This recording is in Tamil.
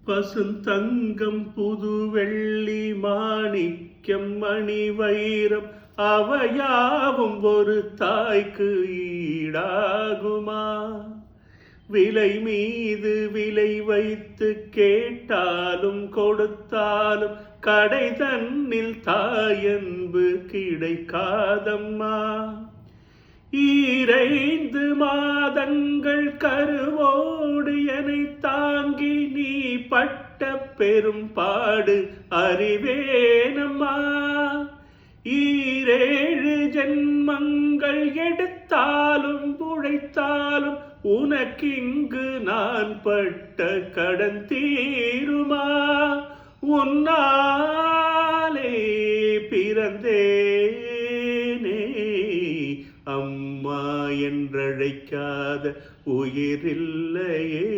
பசுந்தங்கம் புது வெள்ளி மாணிக்கம் மணி வைரம் அவையாவும் ஒரு தாய்க்கு ஈடாகுமா? விலை மீது விலை வைத்து கேட்டாலும் கொடுத்தாலும் கடை தன்னில் தாயன்பு கிடைக்காதம்மா. ஈரைந்து மாதங்கள் கருவோடு என்னை தாங்கி நீ பட்ட பெரும்பாடு அறிவேனம்மா. ஈரேழு ஜென்மங்கள் எடுத்தாலும் உழைத்தாலும் உனக்கிங்கு நான் பட்ட கடன் தீருமா? உன்னாலே பிறந்தேனே அம்மா என்றழைக்காத உயிரில்லையே.